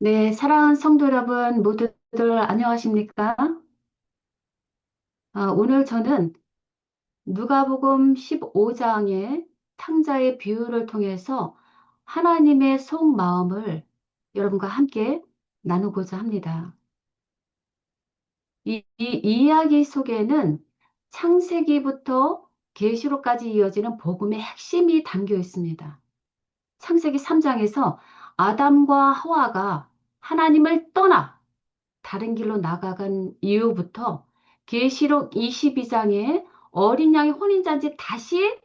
네, 사랑하는 성도 여러분 모두들 안녕하십니까? 오늘 저는 누가복음 15장의 탕자의 비유를 통해서 하나님의 속마음을 여러분과 함께 나누고자 합니다. 이 이야기 속에는 창세기부터 계시록까지 이어지는 복음의 핵심이 담겨 있습니다. 창세기 3장에서 아담과 하와가 하나님을 떠나 다른 길로 나가간 이후부터 계시록 22장에 어린 양의 혼인잔치 다시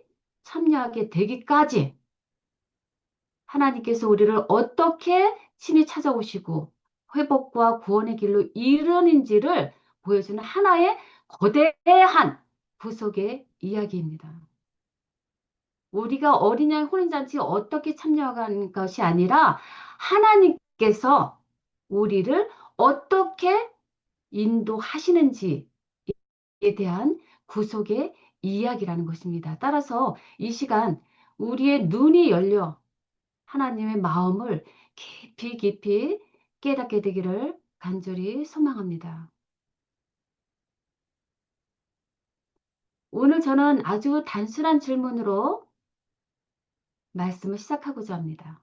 참여하게 되기까지 하나님께서 우리를 어떻게 친히 찾아오시고 회복과 구원의 길로 이르는지를 보여주는 하나의 거대한 구속의 이야기입니다. 우리가 어린 양의 혼인잔치에 어떻게 참여한 것이 아니라 하나님께서 우리를 어떻게 인도하시는지에 대한 구속의 이야기라는 것입니다. 따라서 이 시간 우리의 눈이 열려 하나님의 마음을 깊이 깊이 깨닫게 되기를 간절히 소망합니다. 오늘 저는 아주 단순한 질문으로 말씀을 시작하고자 합니다.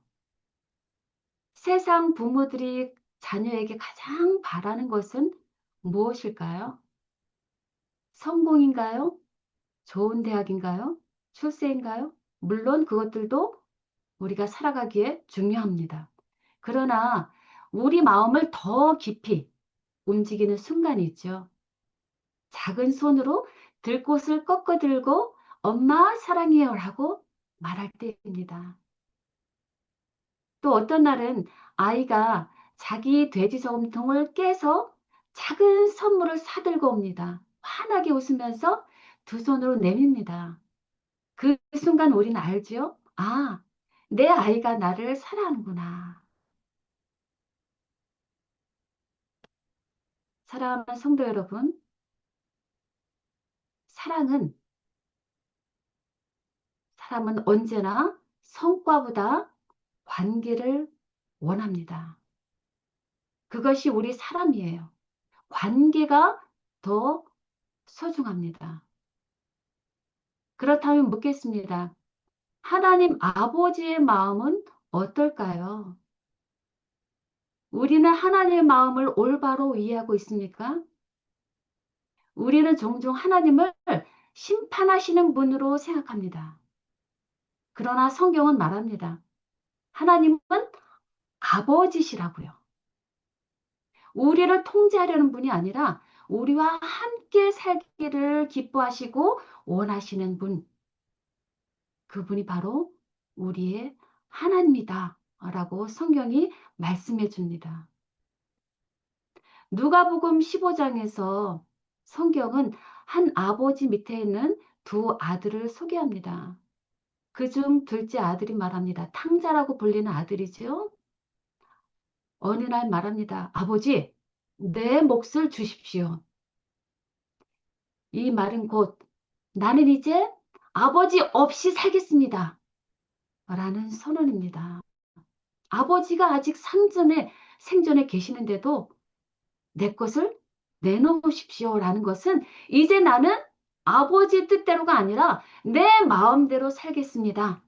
세상 부모들이 자녀에게 가장 바라는 것은 무엇일까요? 성공인가요? 좋은 대학인가요? 출세인가요? 물론 그것들도 우리가 살아가기에 중요합니다. 그러나 우리 마음을 더 깊이 움직이는 순간이 있죠. 작은 손으로 들꽃을 꺾어 들고 엄마 사랑해요라고 말할 때입니다. 또 어떤 날은 아이가 자기 돼지 저금통을 깨서 작은 선물을 사들고 옵니다. 환하게 웃으면서 두 손으로 내밉니다. 그 순간 우리는 알죠? 아, 내 아이가 나를 사랑하는구나. 사랑하는 성도 여러분, 사랑은, 사람은 언제나 성과보다 관계를 원합니다. 그것이 우리 사람이에요. 관계가 더 소중합니다. 그렇다면 묻겠습니다. 하나님 아버지의 마음은 어떨까요? 우리는 하나님의 마음을 올바로 이해하고 있습니까? 우리는 종종 하나님을 심판하시는 분으로 생각합니다. 그러나 성경은 말합니다. 하나님은 아버지시라고요. 우리를 통제하려는 분이 아니라 우리와 함께 살기를 기뻐하시고 원하시는 분, 그분이 바로 우리의 하나님이다 라고 성경이 말씀해 줍니다. 누가복음 15장에서 성경은 한 아버지 밑에 있는 두 아들을 소개합니다. 그중 둘째 아들이 말합니다. 탕자라고 불리는 아들이죠. 어느 날 말합니다. 아버지, 내 몫을 주십시오. 이 말은 곧 나는 이제 아버지 없이 살겠습니다. 라는 선언입니다. 아버지가 아직 생전에 계시는데도 내 것을 내놓으십시오. 라는 것은 이제 나는 아버지 뜻대로가 아니라 내 마음대로 살겠습니다.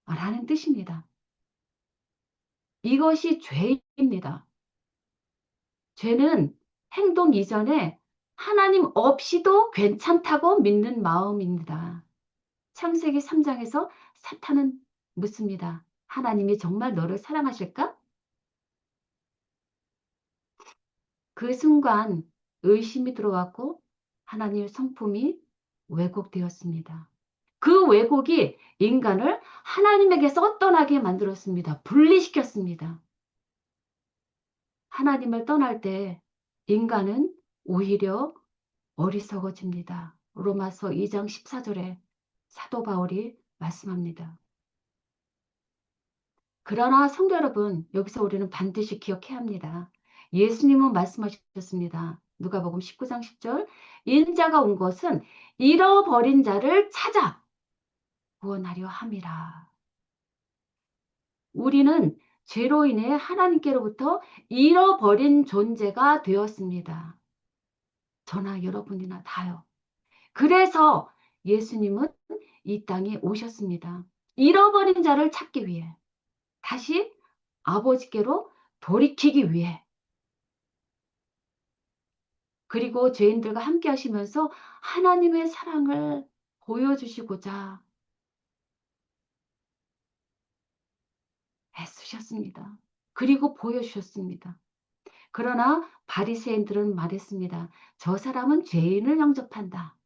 라는 뜻입니다. 이것이 죄입니다. 죄는 행동 이전에 하나님 없이도 괜찮다고 믿는 마음입니다. 창세기 3장에서 사탄은 묻습니다. 하나님이 정말 너를 사랑하실까? 그 순간 의심이 들어왔고 하나님의 성품이 왜곡되었습니다. 그 왜곡이 인간을 하나님에게서 떠나게 만들었습니다. 분리시켰습니다. 하나님을 떠날 때 인간은 오히려 어리석어집니다. 로마서 2장 14절에 사도 바울이 말씀합니다. 그러나 성도 여러분, 여기서 우리는 반드시 기억해야 합니다. 예수님은 말씀하셨습니다. 누가복음 19장 10절, 인자가 온 것은 잃어버린 자를 찾아 구원하려 함이라. 우리는 죄로 인해 하나님께로부터 잃어버린 존재가 되었습니다. 저나 여러분이나 다요. 그래서 예수님은 이 땅에 오셨습니다. 잃어버린 자를 찾기 위해, 다시 아버지께로 돌이키기 위해, 그리고 죄인들과 함께 하시면서 하나님의 사랑을 보여주시고자 애쓰셨습니다. 그리고 보여주셨습니다. 그러나 바리새인들은 말했습니다. 저 사람은 죄인을 영접한다.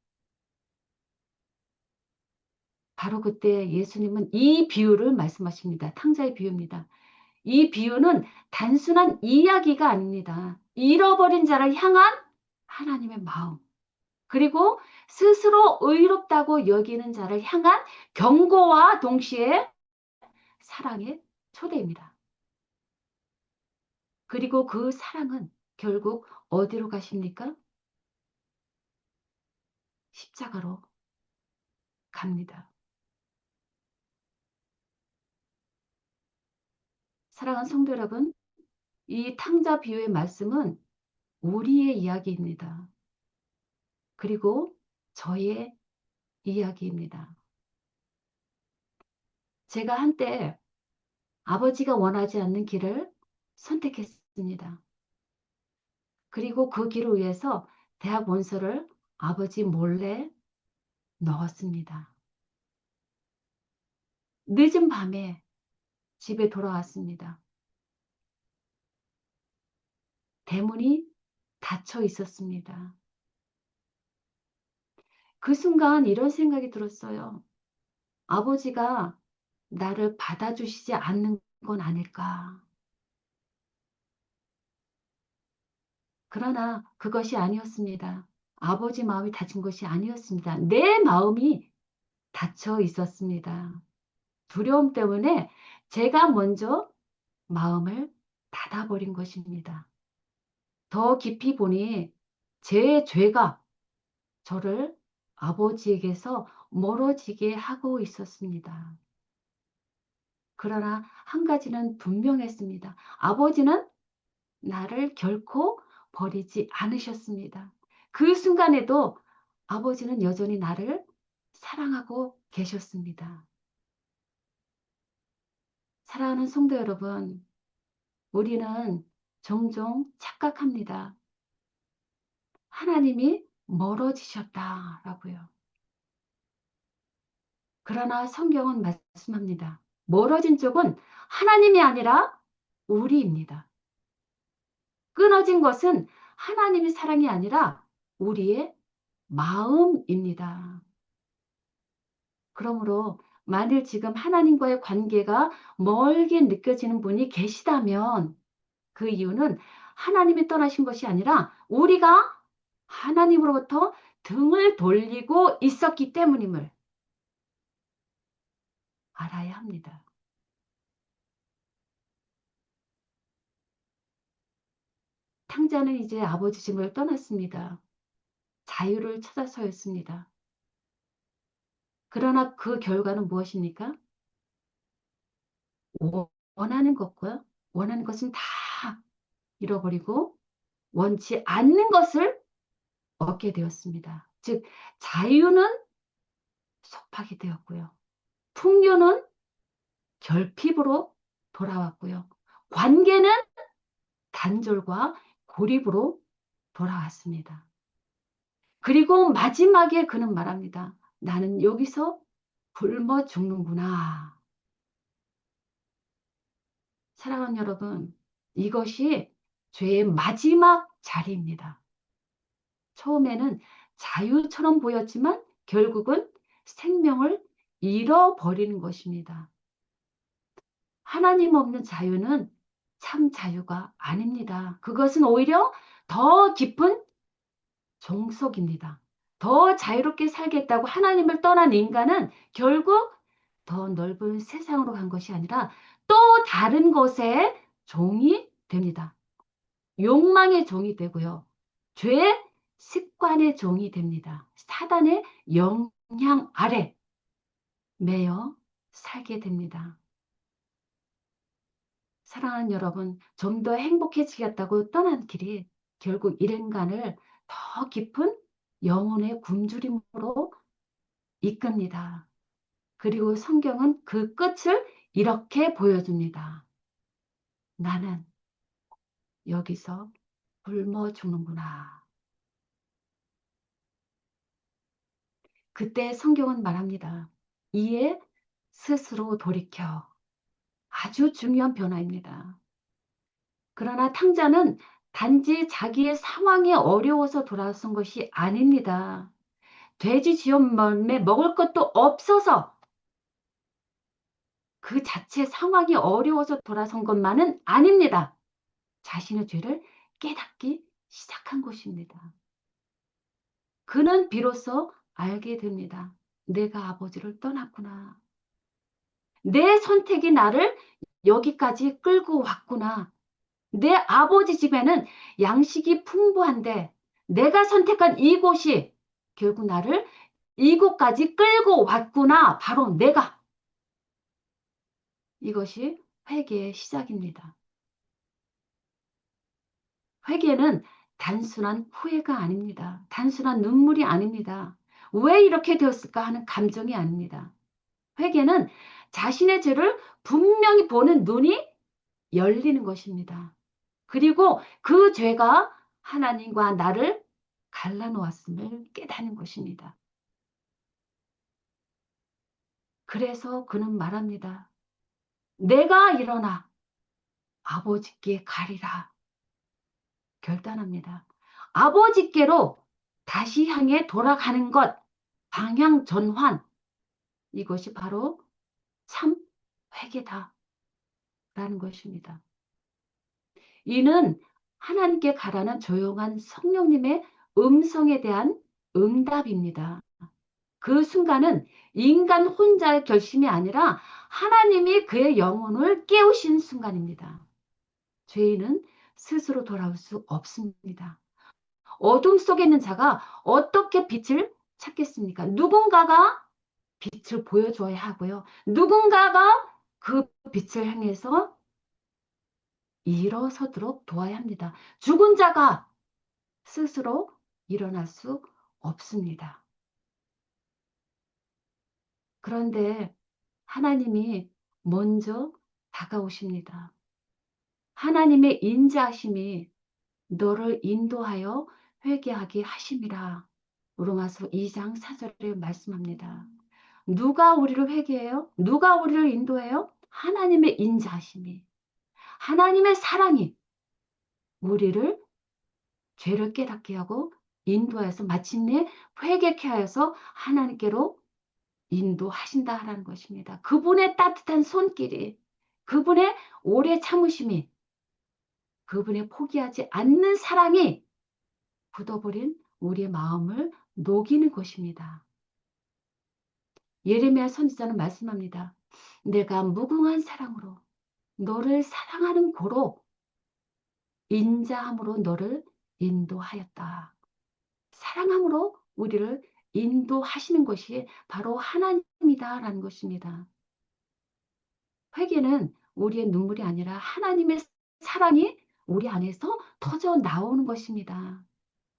바로 그때 예수님은 이 비유를 말씀하십니다. 탕자의 비유입니다. 이 비유는 단순한 이야기가 아닙니다. 잃어버린 자를 향한 하나님의 마음, 그리고 스스로 의롭다고 여기는 자를 향한 경고와 동시에 사랑의 초대입니다. 그리고 그 사랑은 결국 어디로 가십니까? 십자가로 갑니다. 사랑하는 성도 여러분, 이 탕자 비유의 말씀은 우리의 이야기입니다. 그리고 저의 이야기입니다. 제가 한때 아버지가 원하지 않는 길을 선택했습니다. 그리고 그 길을 위해서 대학 원서를 아버지 몰래 넣었습니다. 늦은 밤에 집에 돌아왔습니다. 대문이 닫혀 있었습니다. 그 순간 이런 생각이 들었어요. 아버지가 나를 받아주시지 않는 건 아닐까. 그러나 그것이 아니었습니다. 아버지 마음이 닫힌 것이 아니었습니다. 내 마음이 닫혀 있었습니다. 두려움 때문에 제가 먼저 마음을 닫아버린 것입니다. 더 깊이 보니 제 죄가 저를 아버지에게서 멀어지게 하고 있었습니다. 그러나 한 가지는 분명했습니다. 아버지는 나를 결코 버리지 않으셨습니다. 그 순간에도 아버지는 여전히 나를 사랑하고 계셨습니다. 사랑하는 성도 여러분, 우리는 종종 착각합니다. 하나님이 멀어지셨다라고요. 그러나 성경은 말씀합니다. 멀어진 쪽은 하나님이 아니라 우리입니다. 끊어진 것은 하나님의 사랑이 아니라 우리의 마음입니다. 그러므로 만일 지금 하나님과의 관계가 멀게 느껴지는 분이 계시다면 그 이유는 하나님이 떠나신 것이 아니라 우리가 하나님으로부터 등을 돌리고 있었기 때문임을 알아야 합니다. 탕자는 이제 아버지 집을 떠났습니다. 자유를 찾아서였습니다. 그러나 그 결과는 무엇입니까? 원하는 것과 원하는 것은 다 잃어버리고 원치 않는 것을 얻게 되었습니다. 즉 자유는 속박이 되었고요. 풍요는 결핍으로 돌아왔고요. 관계는 단절과 고립으로 돌아왔습니다. 그리고 마지막에 그는 말합니다. 나는 여기서 굶어 죽는구나. 사랑하는 여러분, 이것이 죄의 마지막 자리입니다. 처음에는 자유처럼 보였지만 결국은 생명을 잃어버리는 것입니다. 하나님 없는 자유는 참 자유가 아닙니다. 그것은 오히려 더 깊은 종속입니다. 더 자유롭게 살겠다고 하나님을 떠난 인간은 결국 더 넓은 세상으로 간 것이 아니라 또 다른 것의 종이 됩니다. 욕망의 종이 되고요. 죄, 습관의 종이 됩니다. 사단의 영향 아래 매여 살게 됩니다. 사랑하는 여러분, 좀 더 행복해지겠다고 떠난 길이 결국 일행간을 더 깊은 영혼의 굶주림으로 이끕니다. 그리고 성경은 그 끝을 이렇게 보여줍니다. 나는 여기서 굶어 죽는구나. 그때 성경은 말합니다. 이에 스스로 돌이켜. 아주 중요한 변화입니다. 그러나 탕자는 단지 자기의 상황이 어려워서 돌아선 것이 아닙니다. 돼지 지엄말매 먹을 것도 없어서 그 자체 상황이 어려워서 돌아선 것만은 아닙니다. 자신의 죄를 깨닫기 시작한 것입니다. 그는 비로소 알게 됩니다. 내가 아버지를 떠났구나. 내 선택이 나를 여기까지 끌고 왔구나. 내 아버지 집에는 양식이 풍부한데 내가 선택한 이곳이 결국 나를 이곳까지 끌고 왔구나. 바로 내가. 이것이 회개의 시작입니다. 회개는 단순한 후회가 아닙니다. 단순한 눈물이 아닙니다. 왜 이렇게 되었을까 하는 감정이 아닙니다. 회개는 자신의 죄를 분명히 보는 눈이 열리는 것입니다. 그리고 그 죄가 하나님과 나를 갈라놓았음을 깨닫는 것입니다. 그래서 그는 말합니다. 내가 일어나 아버지께 가리라. 결단합니다. 아버지께로 다시 향해 돌아가는 것, 방향 전환. 이것이 바로 참 회개다라는 것입니다. 이는 하나님께 가라는 조용한 성령님의 음성에 대한 응답입니다. 그 순간은 인간 혼자의 결심이 아니라 하나님이 그의 영혼을 깨우신 순간입니다. 죄인은 스스로 돌아올 수 없습니다. 어둠 속에 있는 자가 어떻게 빛을 찾겠습니까? 누군가가 빛을 보여줘야 하고요. 누군가가 그 빛을 향해서 일어서도록 도와야 합니다. 죽은 자가 스스로 일어날 수 없습니다. 그런데 하나님이 먼저 다가오십니다. 하나님의 인자하심이 너를 인도하여 회개하게 하심이라. 로마서 2장 4절에 말씀합니다. 누가 우리를 회개해요? 누가 우리를 인도해요? 하나님의 인자하심이, 하나님의 사랑이 우리를 죄를 깨닫게 하고 인도하여서 마침내 회개케 하여서 하나님께로 인도하신다라는 것입니다. 그분의 따뜻한 손길이, 그분의 오래 참으심이, 그분의 포기하지 않는 사랑이 굳어버린 우리의 마음을 녹이는 것입니다. 예레미야 선지자는 말씀합니다. 내가 무궁한 사랑으로 너를 사랑하는 고로 인자함으로 너를 인도하였다. 사랑함으로 우리를 인도하시는 것이 바로 하나님이다라는 것입니다. 회개는 우리의 눈물이 아니라 하나님의 사랑이 우리 안에서 터져 나오는 것입니다.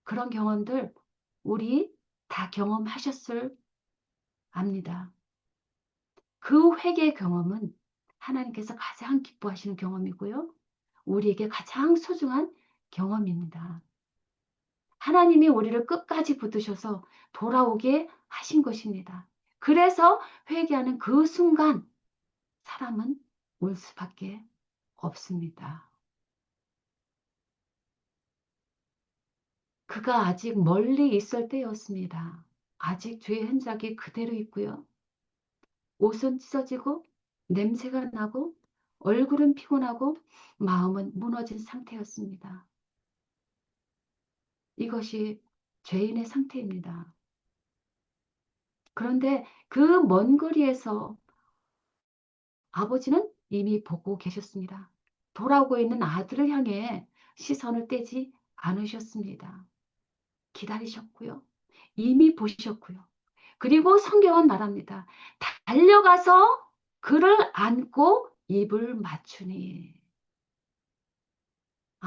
그런 경험들 우리 다 경험하셨을 압니다. 그 회개 경험은 하나님께서 가장 기뻐하시는 경험이고요. 우리에게 가장 소중한 경험입니다. 하나님이 우리를 끝까지 붙드셔서 돌아오게 하신 것입니다. 그래서 회개하는 그 순간 사람은 올 수밖에 없습니다. 그가 아직 멀리 있을 때였습니다. 아직 죄의 흔적이 그대로 있고요. 옷은 찢어지고 냄새가 나고 얼굴은 피곤하고 마음은 무너진 상태였습니다. 이것이 죄인의 상태입니다. 그런데 그 먼 거리에서 아버지는 이미 보고 계셨습니다. 돌아오고 있는 아들을 향해 시선을 떼지 않으셨습니다. 기다리셨고요. 이미 보셨고요. 그리고 성경은 말합니다. 달려가서 그를 안고 입을 맞추니.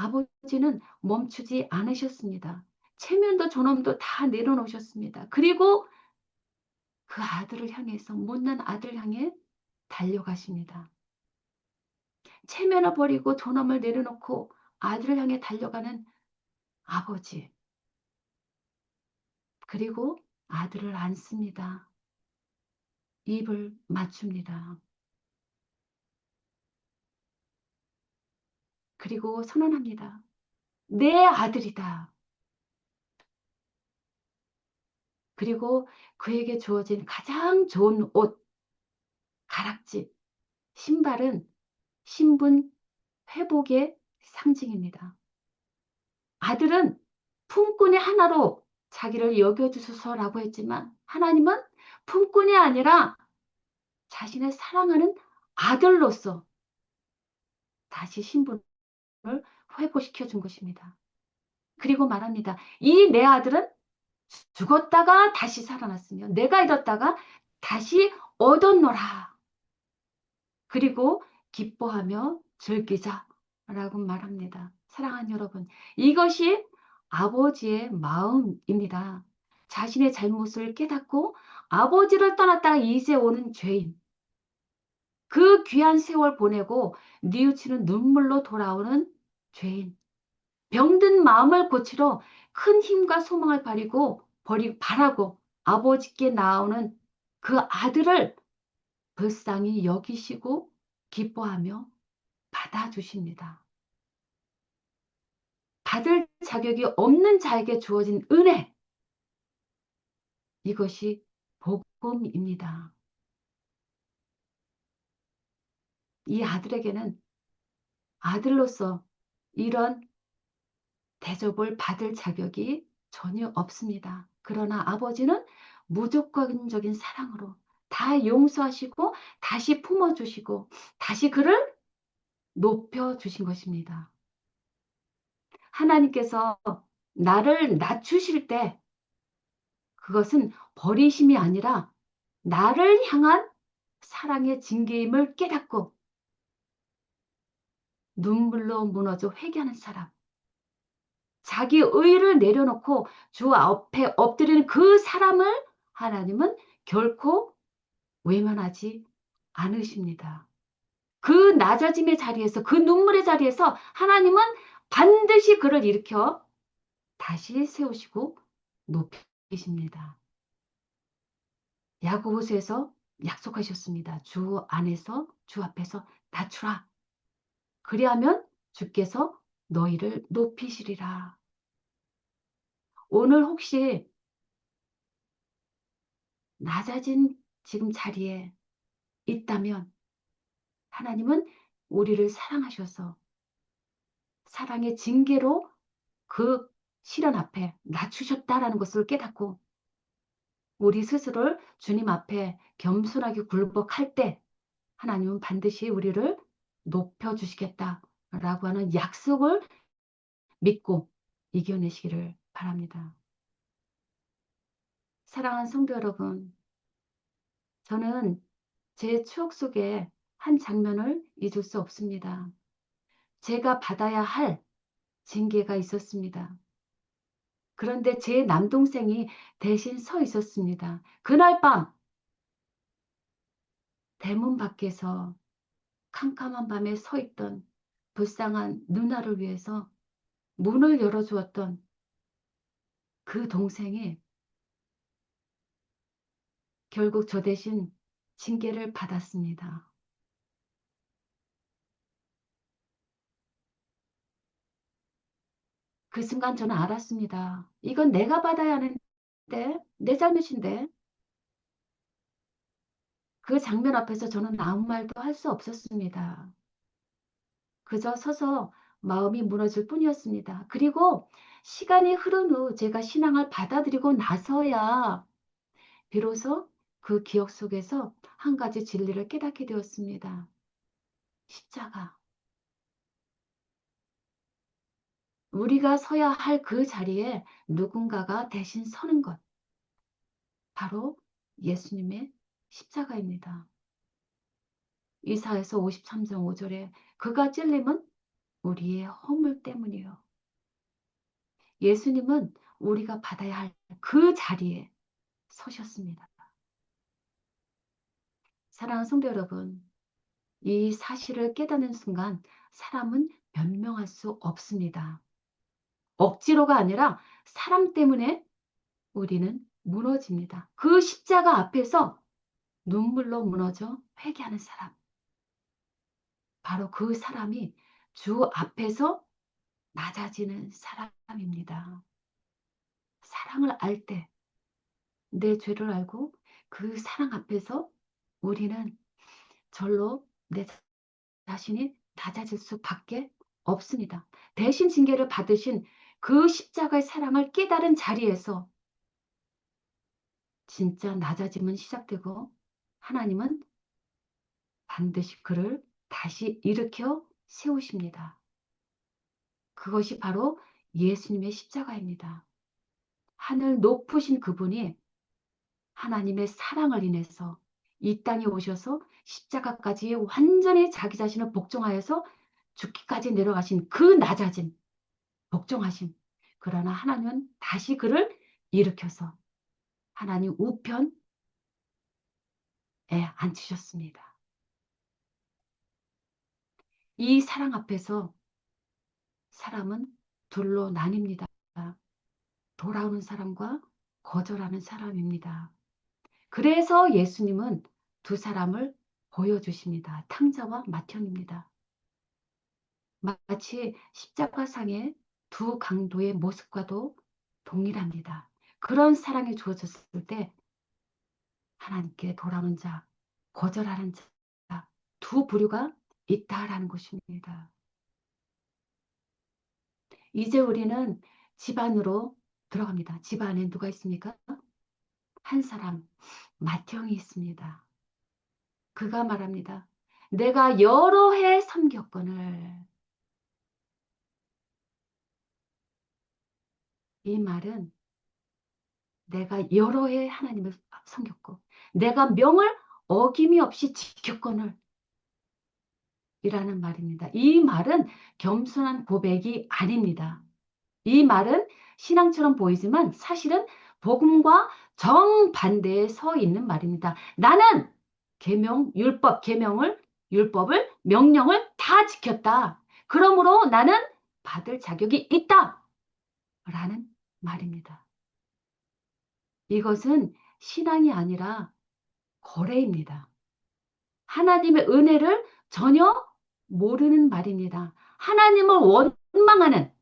아버지는 멈추지 않으셨습니다. 체면도 존엄도 다 내려놓으셨습니다. 그리고 그 아들을 향해서 못난 아들 향해 달려가십니다. 체면을 버리고 존엄을 내려놓고 아들을 향해 달려가는 아버지. 그리고 아들을 안습니다. 입을 맞춥니다. 그리고 선언합니다. 내 아들이다. 그리고 그에게 주어진 가장 좋은 옷, 가락지, 신발은 신분 회복의 상징입니다. 아들은 품꾼이 하나로 자기를 여겨주소서라고 했지만 하나님은 품꾼이 아니라 자신의 사랑하는 아들로서 다시 신분을 회복시켜 준 것입니다. 그리고 말합니다. 이 내 아들은 죽었다가 다시 살아났으며 내가 잃었다가 다시 얻었노라. 그리고 기뻐하며 즐기자라고 말합니다. 사랑하는 여러분, 이것이 아버지의 마음입니다. 자신의 잘못을 깨닫고 아버지를 떠났다가 이제 오는 죄인, 그 귀한 세월 보내고 뉘우치는 눈물로 돌아오는 죄인, 병든 마음을 고치러 큰 힘과 소망을 바라고 아버지께 나오는 그 아들을 불쌍히 여기시고 기뻐하며 받아주십니다. 받을 자격이 없는 자에게 주어진 은혜, 이것이 복음입니다. 이 아들에게는 아들로서 이런 대접을 받을 자격이 전혀 없습니다. 그러나 아버지는 무조건적인 사랑으로 다 용서하시고 다시 품어주시고 다시 그를 높여주신 것입니다. 하나님께서 나를 낮추실 때 그것은 버리심이 아니라 나를 향한 사랑의 징계임을 깨닫고 눈물로 무너져 회개하는 사람, 자기 의를 내려놓고 주 앞에 엎드리는 그 사람을 하나님은 결코 외면하지 않으십니다. 그 낮아짐의 자리에서, 그 눈물의 자리에서 하나님은 반드시 그를 일으켜 다시 세우시고 높이십니다. 야고보서에서 약속하셨습니다. 주 안에서, 주 앞에서 낮추라. 그리하면 주께서 너희를 높이시리라. 오늘 혹시 낮아진 지금 자리에 있다면 하나님은 우리를 사랑하셔서 사랑의 징계로 그 시련 앞에 낮추셨다라는 것을 깨닫고 우리 스스로를 주님 앞에 겸손하게 굴복할 때 하나님은 반드시 우리를 높여주시겠다라고 하는 약속을 믿고 이겨내시기를 바랍니다. 사랑하는 성도 여러분, 저는 제 추억 속에 한 장면을 잊을 수 없습니다. 제가 받아야 할 징계가 있었습니다. 그런데 제 남동생이 대신 서 있었습니다. 그날 밤 대문 밖에서 캄캄한 밤에 서 있던 불쌍한 누나를 위해서 문을 열어주었던 그 동생이 결국 저 대신 징계를 받았습니다. 그 순간 저는 알았습니다. 이건 내가 받아야 하는데, 내 잘못인데. 그 장면 앞에서 저는 아무 말도 할 수 없었습니다. 그저 서서 마음이 무너질 뿐이었습니다. 그리고 시간이 흐른 후 제가 신앙을 받아들이고 나서야 비로소 그 기억 속에서 한 가지 진리를 깨닫게 되었습니다. 십자가. 우리가 서야 할 그 자리에 누군가가 대신 서는 것. 바로 예수님의 십자가입니다. 이사야서 53장 5절에 그가 찔림은 우리의 허물 때문이요. 예수님은 우리가 받아야 할 그 자리에 서셨습니다. 사랑하는 성도 여러분, 이 사실을 깨닫는 순간 사람은 변명할 수 없습니다. 억지로가 아니라 사랑 때문에 우리는 무너집니다. 그 십자가 앞에서 눈물로 무너져 회개하는 사람. 바로 그 사람이 주 앞에서 낮아지는 사람입니다. 사랑을 알 때, 내 죄를 알고 그 사랑 앞에서 우리는 절로 내 자신이 낮아질 수밖에 없습니다. 대신 징계를 받으신 그 십자가의 사랑을 깨달은 자리에서 진짜 낮아짐은 시작되고 하나님은 반드시 그를 다시 일으켜 세우십니다. 그것이 바로 예수님의 십자가입니다. 하늘 높으신 그분이 하나님의 사랑을 인해서 이 땅에 오셔서 십자가까지 완전히 자기 자신을 복종하여서 죽기까지 내려가신 그 낮아짐, 복종하심. 그러나 하나님은 다시 그를 일으켜서 하나님 우편에 앉히셨습니다. 이 사랑 앞에서 사람은 둘로 나뉩니다. 돌아오는 사람과 거절하는 사람입니다. 그래서 예수님은 두 사람을 보여주십니다. 탕자와 마태입니다. 마치 십자가상의 두 강도의 모습과도 동일합니다. 그런 사랑이 주어졌을 때 하나님께 돌아오는 자, 거절하는 자, 두 부류가 있다라는 것입니다. 이제 우리는 집 안으로 들어갑니다. 집 안에 누가 있습니까? 한 사람, 맏형이 있습니다. 그가 말합니다. 내가 여러 해 섬겼거늘. 이 말은 내가 여러 해 하나님을 섬겼고 내가 명을 어김이 없이 지켰거늘 이라는 말입니다. 이 말은 겸손한 고백이 아닙니다. 이 말은 신앙처럼 보이지만 사실은 복음과 정반대에 서 있는 말입니다. 나는 계명, 율법, 계명을, 율법을, 명령을 다 지켰다. 그러므로 나는 받을 자격이 있다. 라는 말입니다. 이것은 신앙이 아니라 거래입니다. 하나님의 은혜를 전혀 모르는 말입니다. 하나님을 원망하는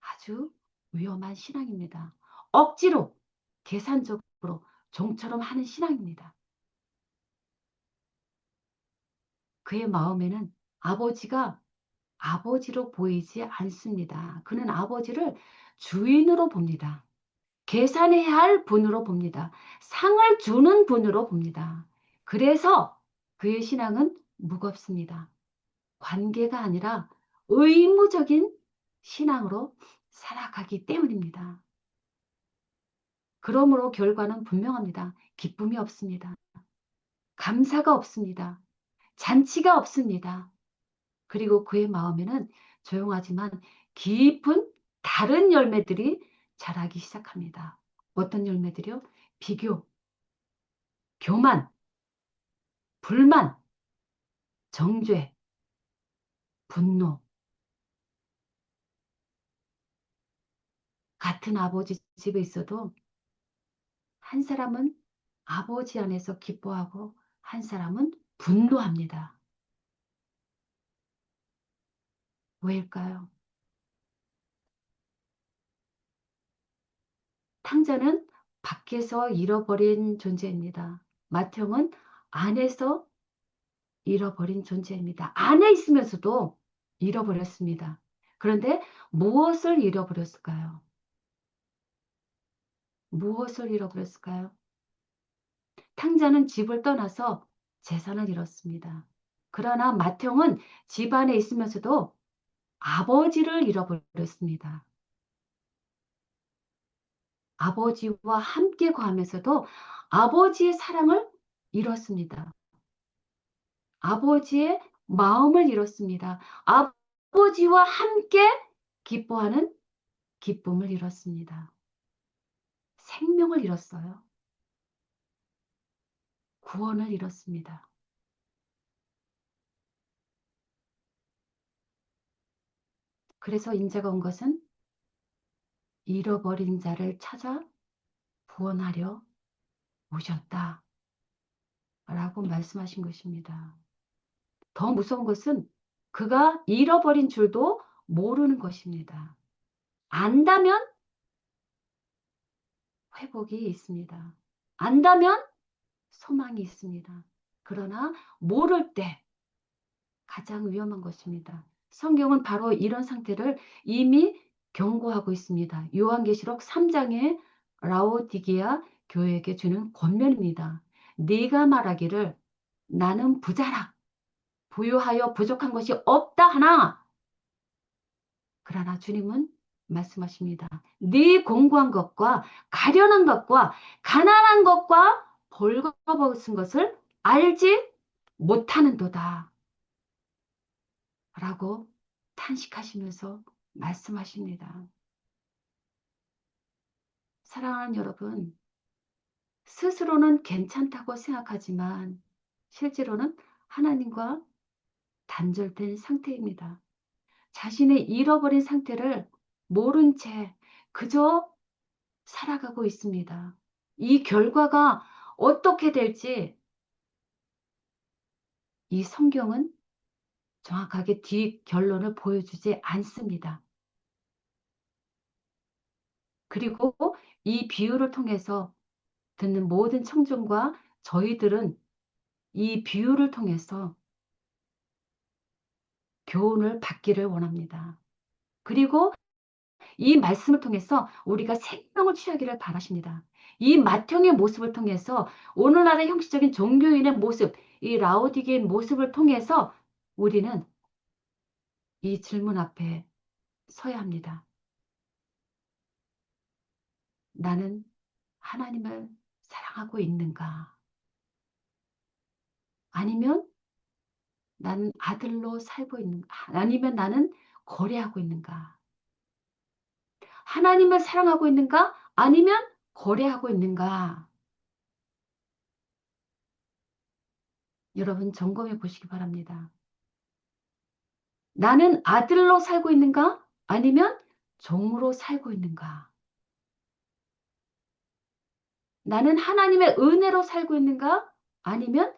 아주 위험한 신앙입니다. 억지로, 계산적으로, 종처럼 하는 신앙입니다. 그의 마음에는 아버지가 아버지로 보이지 않습니다. 그는 아버지를 주인으로 봅니다. 계산해야 할 분으로 봅니다. 상을 주는 분으로 봅니다. 그래서 그의 신앙은 무겁습니다. 관계가 아니라 의무적인 신앙으로 살아가기 때문입니다. 그러므로 결과는 분명합니다. 기쁨이 없습니다. 감사가 없습니다. 잔치가 없습니다. 그리고 그의 마음에는 조용하지만 깊은 다른 열매들이 자라기 시작합니다. 어떤 열매들이요? 비교, 교만, 불만, 정죄, 분노. 같은 아버지 집에 있어도 한 사람은 아버지 안에서 기뻐하고 한 사람은 분노합니다. 왜일까요? 탕자는 밖에서 잃어버린 존재입니다. 맏형은 안에서 잃어버린 존재입니다. 안에 있으면서도 잃어버렸습니다. 그런데 무엇을 잃어버렸을까요? 무엇을 잃어버렸을까요? 탕자는 집을 떠나서 재산을 잃었습니다. 그러나 맏형은 집 안에 있으면서도 아버지를 잃어버렸습니다. 아버지와 함께 거하면서도 아버지의 사랑을 잃었습니다. 아버지의 마음을 잃었습니다. 아버지와 함께 기뻐하는 기쁨을 잃었습니다. 생명을 잃었어요. 구원을 잃었습니다. 그래서 인자가 온 것은 잃어버린 자를 찾아 구원하려 오셨다. 라고 말씀하신 것입니다. 더 무서운 것은 그가 잃어버린 줄도 모르는 것입니다. 안다면 회복이 있습니다. 안다면 소망이 있습니다. 그러나 모를 때 가장 위험한 것입니다. 성경은 바로 이런 상태를 이미 경고하고 있습니다. 요한계시록 3장의 라오디게아 교회에게 주는 권면입니다. 네가 말하기를 나는 부자라 부유하여 부족한 것이 없다 하나 그러나 주님은 말씀하십니다. 네 공고한 것과 가련한 것과 가난한 것과 벌거벗은 것을 알지 못하는도다. 라고 탄식하시면서 말씀하십니다. 사랑하는 여러분, 스스로는 괜찮다고 생각하지만 실제로는 하나님과 단절된 상태입니다. 자신의 잃어버린 상태를 모른 채 그저 살아가고 있습니다. 이 결과가 어떻게 될지 이 성경은 정확하게 뒤 결론을 보여주지 않습니다. 그리고 이 비유를 통해서 듣는 모든 청중과 저희들은 이 비유를 통해서 교훈을 받기를 원합니다. 그리고 이 말씀을 통해서 우리가 생명을 취하기를 바라십니다. 이 맏형의 모습을 통해서 오늘날의 형식적인 종교인의 모습, 이 라오디게의 모습을 통해서 우리는 이 질문 앞에 서야 합니다. 나는 하나님을 사랑하고 있는가? 아니면 나는 아들로 살고 있는가? 아니면 나는 거래하고 있는가? 하나님을 사랑하고 있는가? 아니면 거래하고 있는가? 여러분 점검해 보시기 바랍니다. 나는 아들로 살고 있는가? 아니면 종으로 살고 있는가? 나는 하나님의 은혜로 살고 있는가? 아니면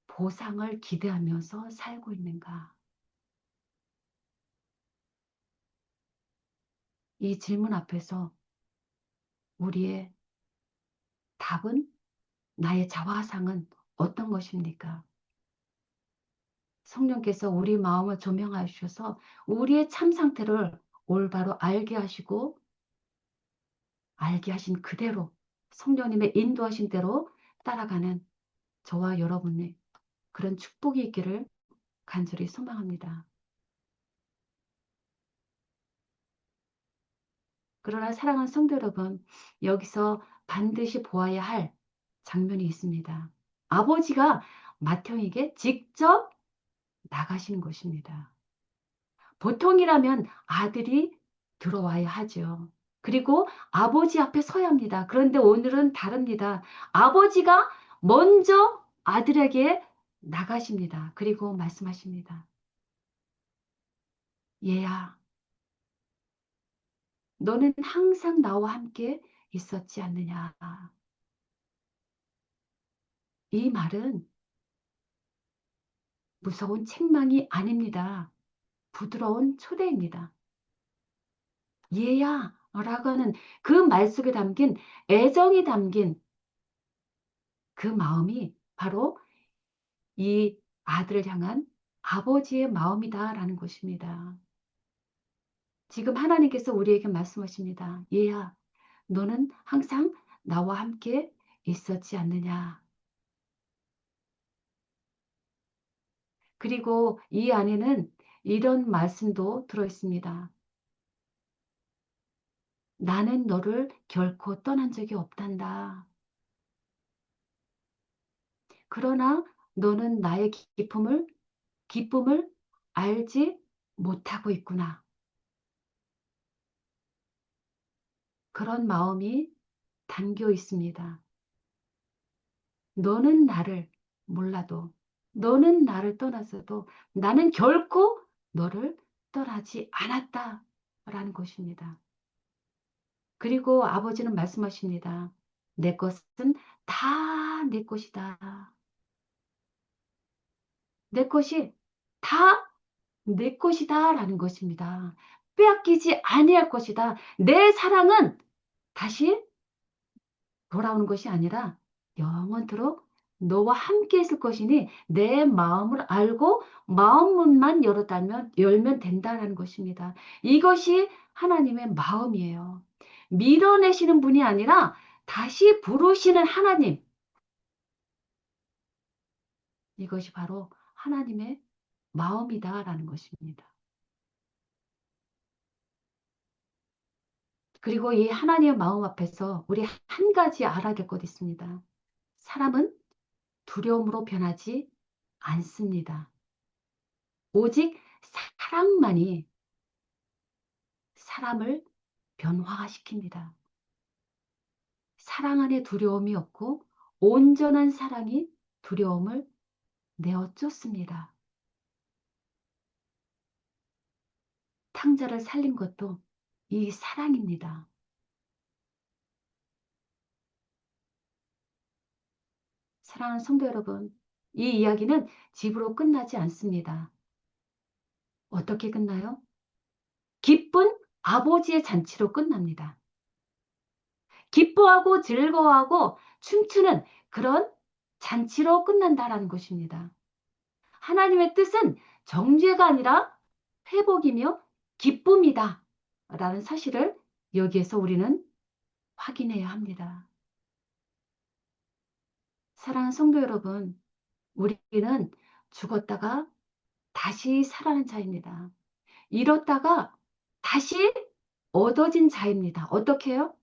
보상을 기대하면서 살고 있는가? 이 질문 앞에서 우리의 답은 나의 자화상은 어떤 것입니까? 성령께서 우리 마음을 조명하셔서 우리의 참 상태를 올바로 알게 하시고 알게 하신 그대로 성령님의 인도하신 대로 따라가는 저와 여러분의 그런 축복이 있기를 간절히 소망합니다. 그러나 사랑하는 성도 여러분, 여기서 반드시 보아야 할 장면이 있습니다. 아버지가 맏형에게 직접 나가시는 것입니다. 보통이라면 아들이 들어와야 하죠. 그리고 아버지 앞에 서야 합니다. 그런데 오늘은 다릅니다. 아버지가 먼저 아들에게 나가십니다. 그리고 말씀하십니다. 얘야, 너는 항상 나와 함께 있었지 않느냐. 이 말은 무서운 책망이 아닙니다. 부드러운 초대입니다. 얘야 라고 하는 그 말 속에 담긴 애정이 담긴 그 마음이 바로 이 아들을 향한 아버지의 마음이다라는 것입니다. 지금 하나님께서 우리에게 말씀하십니다. 얘야, 너는 항상 나와 함께 있었지 않느냐. 그리고 이 안에는 이런 말씀도 들어있습니다. 나는 너를 결코 떠난 적이 없단다. 그러나 너는 나의 기쁨을 기쁨을 알지 못하고 있구나. 그런 마음이 담겨 있습니다. 너는 나를 몰라도, 너는 나를 떠났어도 나는 결코 너를 떠나지 않았다. 라는 것입니다. 그리고 아버지는 말씀하십니다. 내 것은 다 내 것이다. 내 것이 다 내 것이다. 라는 것입니다. 빼앗기지 아니할 것이다. 내 사랑은 다시 돌아오는 것이 아니라 영원토록 너와 함께 있을 것이니 내 마음을 알고 마음문만 열면 된다라는 것입니다. 이것이 하나님의 마음이에요. 밀어내시는 분이 아니라 다시 부르시는 하나님. 이것이 바로 하나님의 마음이다라는 것입니다. 그리고 이 하나님의 마음 앞에서 우리 한 가지 알아야 될 것 있습니다. 사람은 두려움으로 변하지 않습니다. 오직 사랑만이 사람을 변화시킵니다. 사랑 안에 두려움이 없고 온전한 사랑이 두려움을 내어 쫓습니다. 탕자를 살린 것도 이 사랑입니다. 사랑하는 성도 여러분, 이 이야기는 집으로 끝나지 않습니다. 어떻게 끝나요? 기쁜 아버지의 잔치로 끝납니다. 기뻐하고 즐거워하고 춤추는 그런 잔치로 끝난다라는 것입니다. 하나님의 뜻은 정죄가 아니라 회복이며 기쁨이다 라는 사실을 여기에서 우리는 확인해야 합니다. 사랑하는 성도 여러분, 우리는 죽었다가 다시 살아난 자입니다. 잃었다가 다시 얻어진 자입니다. 어떻게 해요?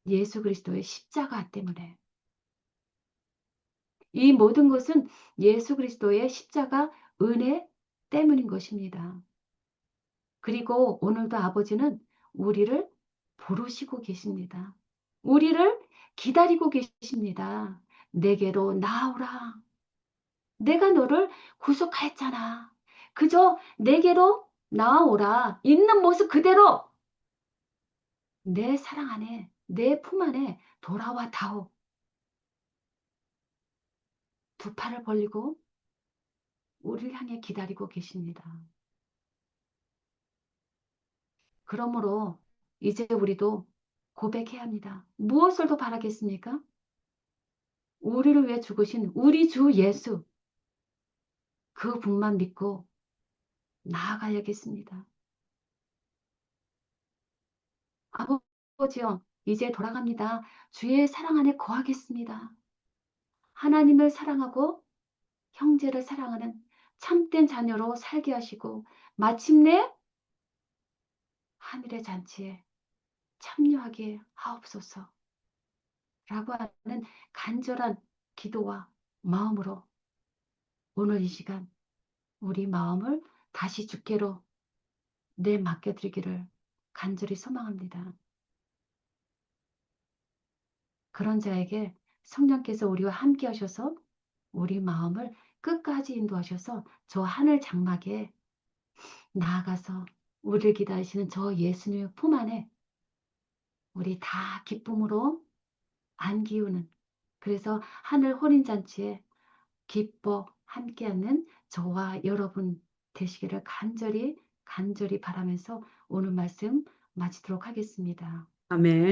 예수 그리스도의 십자가 때문에. 이 모든 것은 예수 그리스도의 십자가 은혜 때문인 것입니다. 그리고 오늘도 아버지는 우리를 부르시고 계십니다. 우리를 기다리고 계십니다. 내게로 나오라. 내가 너를 구속하였잖아. 그저 내게로 나오라. 있는 모습 그대로 내 사랑 안에, 내 품 안에 돌아와 다오. 두 팔을 벌리고 우리를 향해 기다리고 계십니다. 그러므로 이제 우리도 고백해야 합니다. 무엇을 더 바라겠습니까? 우리를 위해 죽으신 우리 주 예수, 그 분만 믿고 나아가야겠습니다. 아버지요, 이제 돌아갑니다. 주의 사랑 안에 거하겠습니다. 하나님을 사랑하고 형제를 사랑하는 참된 자녀로 살게 하시고 마침내 하늘의 잔치에 참여하게 하옵소서 라고 하는 간절한 기도와 마음으로 오늘 이 시간 우리 마음을 다시 주께로 내맡겨드리기를 간절히 소망합니다. 그런 자에게 성령께서 우리와 함께 하셔서 우리 마음을 끝까지 인도하셔서 저 하늘 장막에 나아가서 우리를 기다리시는 저 예수님의 품 안에 우리 다 기쁨으로 안기우는, 그래서 하늘 혼인잔치에 기뻐 함께하는 저와 여러분 되시기를 간절히 바라면서 오늘 말씀 마치도록 하겠습니다. 아멘.